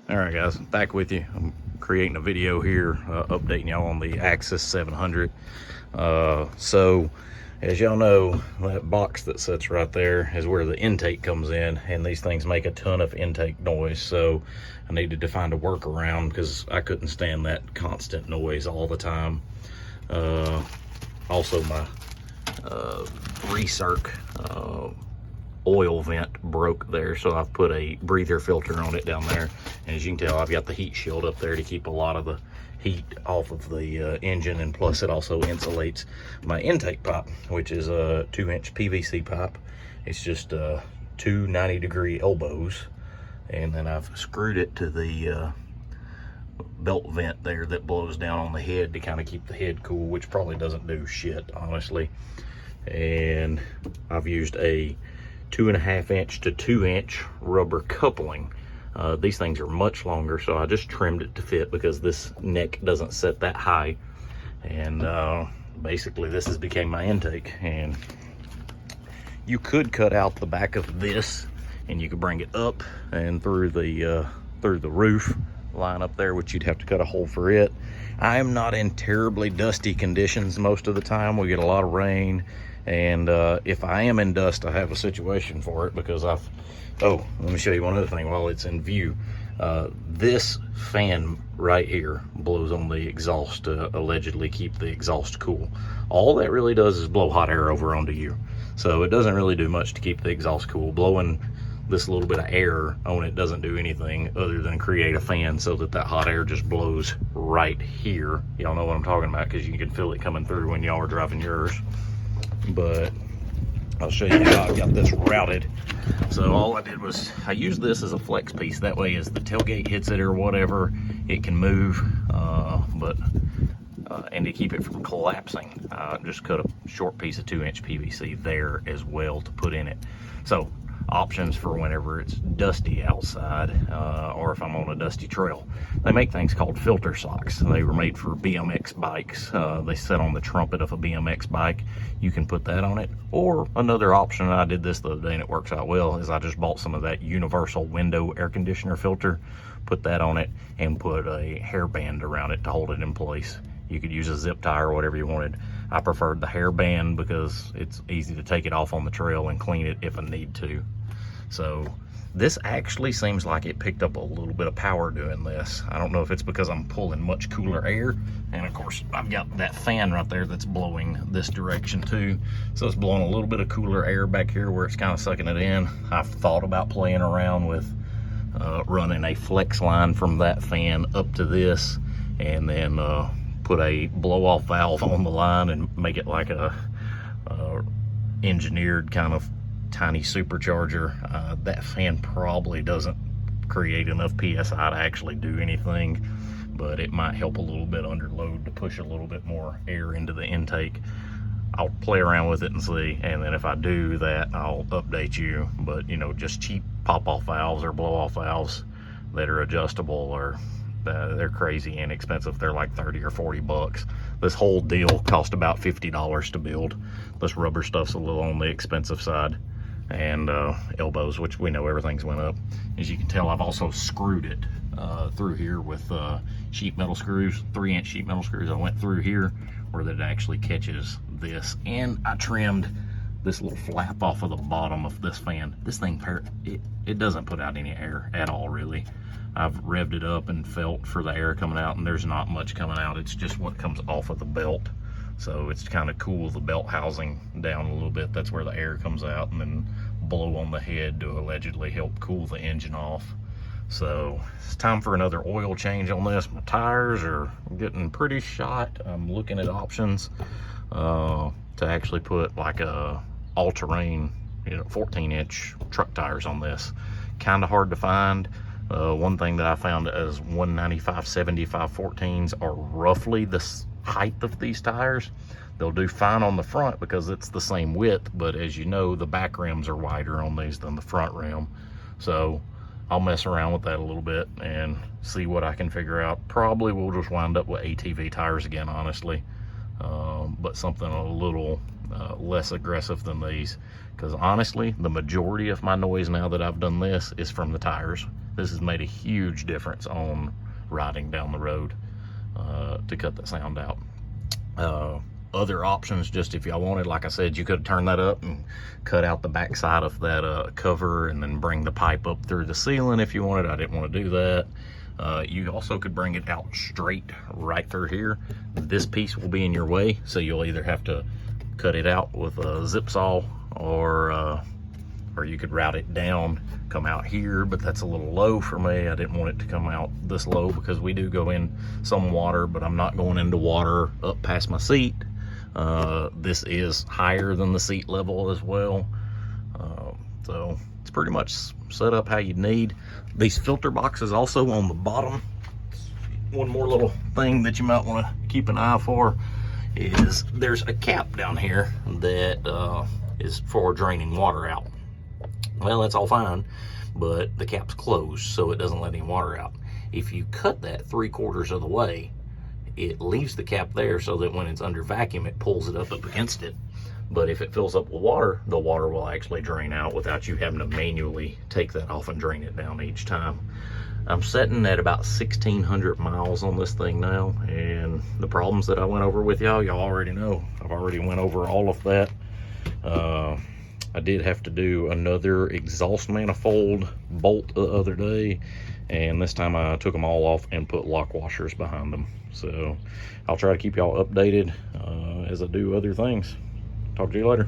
All right, guys, back with you. I'm creating a video here, updating y'all on the msu700. So as y'all know, that box that sits right there is where the intake comes in, and these things make a ton of intake noise. So I needed to find a workaround because I couldn't stand that constant noise all the time. Also, my recirc oil vent broke there, so I've put a breather filter on it down there, and as you can tell, I've got the heat shield up there to keep a lot of the heat off of the engine, and plus it also insulates my intake pipe, which is a 2-inch PVC pipe. It's just two 90-degree elbows, and then I've screwed it to the belt vent there that blows down on the head to kind of keep the head cool, which probably doesn't do shit, honestly. And I've used a 2.5-inch to 2-inch rubber coupling. These things are much longer, so I just trimmed it to fit because this neck doesn't set that high. And basically this has become my intake. And you could cut out the back of this and you could bring it up and through the roof line up there, which you'd have to cut a hole for it. I am not in terribly dusty conditions most of the time. We get a lot of rain, and if I am in dust, I have a situation for it because let me show you one other thing while it's in view. This fan right here blows on the exhaust to allegedly keep the exhaust cool. All that really does is blow hot air over onto you, so it doesn't really do much to keep the exhaust cool. Blowing this little bit of air on it doesn't do anything other than create a fan so that hot air just blows right here. Y'all know what I'm talking about because you can feel it coming through when y'all are driving yours. But I'll show you how I got this routed. So all I did was I used this as a flex piece. That way as the tailgate hits it or whatever, it can move, and to keep it from collapsing, I just cut a short piece of 2-inch PVC there as well to put in it. So options for whenever it's dusty outside, or if I'm on a dusty trail. They make things called filter socks. They were made for BMX bikes. They sit on the trumpet of a BMX bike. You can put that on it. Or another option, and I did this the other day and it works out well, is I just bought some of that universal window air conditioner filter, put that on it, and put a hairband around it to hold it in place. You could use a zip tie or whatever you wanted. I preferred the hairband because it's easy to take it off on the trail and clean it if I need to. So this actually seems like it picked up a little bit of power doing this. I don't know if it's because I'm pulling much cooler air, and of course I've got that fan right there that's blowing this direction too, so it's blowing a little bit of cooler air back here where it's kind of sucking it in. I've thought about playing around with running a flex line from that fan up to this, and then put a blow-off valve on the line and make it like a engineered kind of tiny supercharger. That fan probably doesn't create enough PSI to actually do anything, but it might help a little bit under load to push a little bit more air into the intake. I'll play around with it and see, and then if I do that, I'll update you. But you know, just cheap pop-off valves or blow-off valves that are adjustable, or they're crazy inexpensive. They're like 30 or 40 bucks. This whole deal cost about $50 to build. This rubber stuff's a little on the expensive side, and elbows, which we know everything's went up. As you can tell, I've also screwed it through here with sheet metal screws, 3-inch sheet metal screws. I went through here where that actually catches this, and I trimmed this little flap off of the bottom of this fan. This thing, it doesn't put out any air at all, really. I've revved it up and felt for the air coming out, and there's not much coming out. It's just what comes off of the belt. So it's kind of cool the belt housing down a little bit. That's where the air comes out, and then blow on the head to allegedly help cool the engine off. So it's time for another oil change on this. My tires are getting pretty shot. I'm looking at options to actually put like a all-terrain, 14-inch truck tires on this. Kind of hard to find. One thing that I found is 195/75 14s are roughly the height of these tires. They'll do fine on the front because it's the same width, but as you know, the back rims are wider on these than the front rim. So I'll mess around with that a little bit and see what I can figure out. Probably we'll just wind up with ATV tires again, honestly, but something a little less aggressive than these, because honestly, the majority of my noise now that I've done this is from the tires. This has made a huge difference on riding down the road to cut that sound out. Other options, just if y'all wanted, like I said, you could turn that up and cut out the back side of that cover and then bring the pipe up through the ceiling if you wanted. I didn't want to do that. You also could bring it out straight right through here. This piece will be in your way, so you'll either have to cut it out with a zip saw, or you could route it down, come out here, but that's a little low for me. I didn't want it to come out this low because we do go in some water, but I'm not going into water up past my seat. This is higher than the seat level as well. So it's pretty much set up how you'd need. These filter boxes also on the bottom. One more little thing that you might want to keep an eye for is there's a cap down here that is for draining water out. Well, that's all fine, but the cap's closed, so it doesn't let any water out. If you cut that 3/4 of the way, it leaves the cap there so that when it's under vacuum, it pulls it up against it. But if it fills up with water, the water will actually drain out without you having to manually take that off and drain it down each time. I'm setting at about 1,600 miles on this thing now, and the problems that I went over with y'all already know. I've already went over all of that. I did have to do another exhaust manifold bolt the other day, and this time I took them all off and put lock washers behind them. So I'll try to keep y'all updated as I do other things. Talk to you later.